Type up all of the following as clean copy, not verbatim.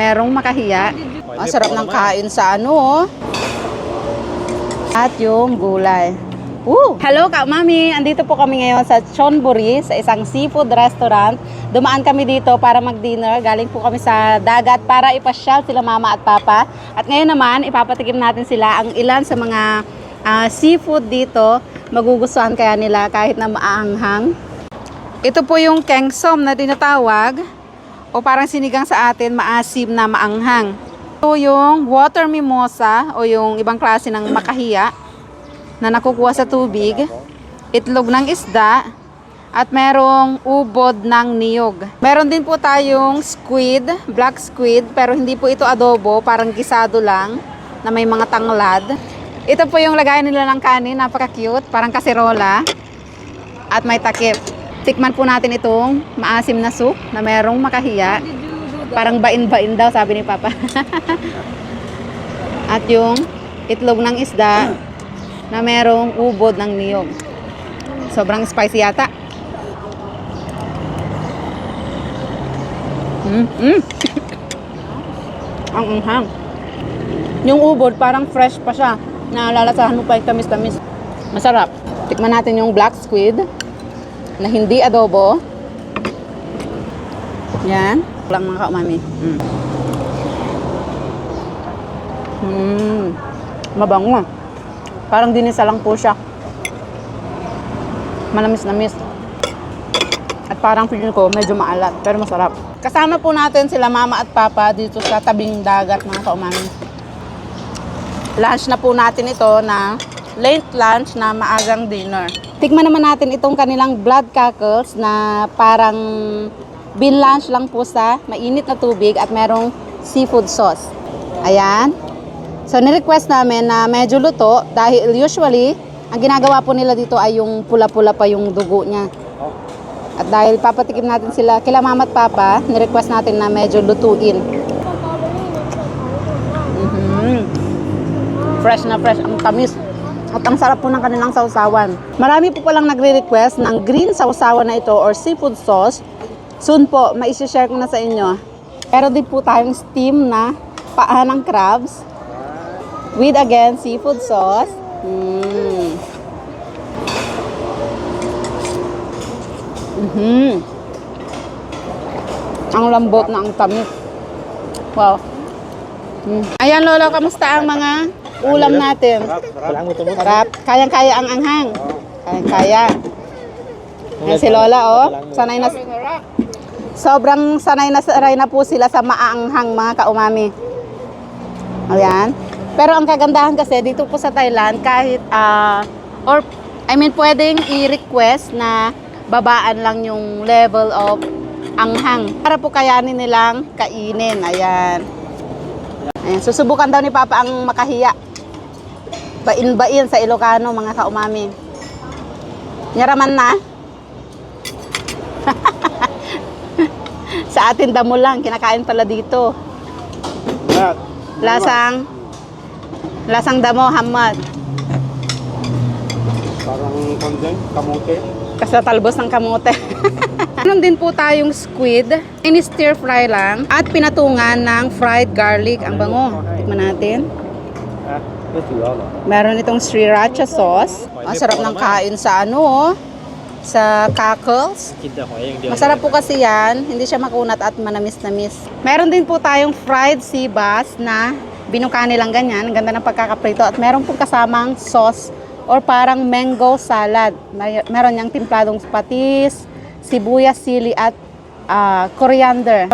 merong makahiya. Masarap ng kain sa ano, oh. At yung gulay. Woo! Hello ka, Mami! Andito po kami ngayon sa Chonburi, sa isang seafood restaurant. Dumaan kami dito para mag-dinner. Galing po kami sa dagat para ipasyal sila Mama at Papa. At ngayon naman, ipapatikim natin sila ang ilan sa mga seafood dito. Magugustuhan kaya nila kahit na maaanghang. Ito po yung kengsom na tinatawag o parang sinigang sa atin, maasim na maanghang. Ito yung water mimosa o yung ibang klase ng makahiya na nakukuha sa tubig, itlog ng isda, at merong ubod ng niyog. Meron din po tayong squid, black squid, pero hindi po ito adobo, parang gisado lang, na may mga tanglad. Ito po yung lagayan nila ng kanin, napaka-cute, parang kaserola, at may takip. Tikman po natin itong maasim na soup na merong makahiya. Parang bain-bain daw, sabi ni Papa. At yung itlog ng isda, na merong ubod ng niyog. Sobrang spicy yata. Ang anghang. Yung ubod parang fresh pa siya. Nalalasahan mo pa yung tamis-tamis. Masarap. Tikman natin yung black squid na hindi adobo. Yan. Lang mga kaumami. Mabango. Parang dinisa lang po siya. Manamis-namis. At parang feeling ko medyo maalat, pero masarap. Kasama po natin sila Mama at Papa dito sa tabing dagat mga kaumami. Lunch na po natin ito na late lunch na maagang dinner. Tikman naman natin itong kanilang blood cockles na parang bean lunch lang po sa mainit na tubig at merong seafood sauce. Ayan. So, nirequest namin na medyo luto dahil usually, ang ginagawa po nila dito ay yung pula-pula pa yung dugo niya. At dahil papatikim natin sila, kila Mama at Papa, nirequest natin na medyo lutuin. Fresh na fresh, ang tamis. At ang sarap po ng kanilang sausawan. Marami po palang nagre-request ng green sausawan na ito or seafood sauce. Soon po, maisi-share ko na sa inyo. Pero din po tayong steam na paa ng crabs. With again, seafood sauce. Ang lambot na ang tamis. Wow. Ayan Lolo, kamusta ang mga ulam natin? Sarap. Kayang-kaya ang anghang. Kayang-kaya. Ayan si Lola, oh. Sanay na. Sobrang sanay na po sila sa maaanghang mga kaumami. Ayan. Pero ang kagandahan kasi dito po sa Thailand kahit pwedeng i-request na babaan lang yung level of anghang para po kayanin nilang kainin. Ayan. Ayan. Susubukan daw ni Papa ang makahiya. Bain-bain sa Ilocano mga kaumami. Nyaraman na. Sa atin damo lang, kinakain pala dito. Lasang damo, hamad. Parang kamote. Kasatalbos ng kamote. Meron din po tayong squid. Ini-stir fry lang at pinatungan ng fried garlic. Ang bango. Tikman natin. Meron itong sriracha sauce. Ang sarap ng kain sa sa cockles. Masarap po kasi yan. Hindi siya makunat at manamis-namis. Meron din po tayong fried sea bass na binuka nilang ganyan. Ganda ng pagkakaprito. At meron pong kasamang sauce or parang mango salad. Meron niyang timpladong patis, sibuyas, sili at coriander.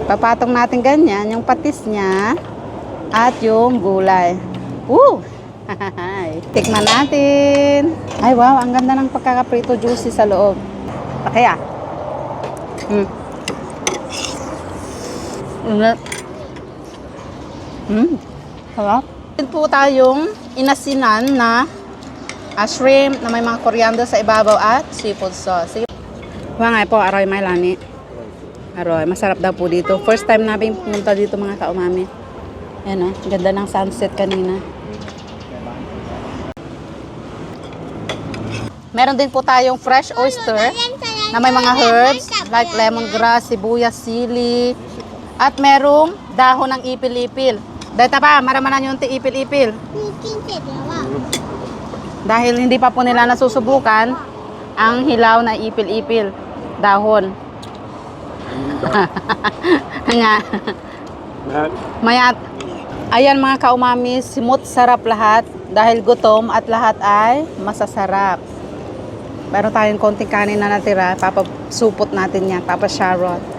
Papatong natin ganyan yung patis niya at yung gulay. Woo! Tikman natin. Ay wow, ang ganda ng pagkakaprito, juicy sa loob. Kaya. Sarap. Din po tayong inasinan na shrimp na may mga coriander sa ibabaw at seafood sauce. Wangay po, aroy may lani. Aroy, masarap daw po dito. First time namin pumunta dito mga kaumami. Yan o, ganda ng sunset kanina. Meron din po tayong fresh oyster na may mga herbs like lemongrass, sibuyas, sili, at merong dahon ng ipil-ipil. Dahil pa, maramanan yung ipil-ipil. Dahil hindi pa po nila nasusubukan ang hilaw na ipil-ipil. Dahon. Nga. Mayat. Ayan mga kaumami, simot sarap lahat. Dahil gutom at lahat ay masasarap. Meron tayong konting kanin na natira. Papasupot natin yan. Papa Sharon.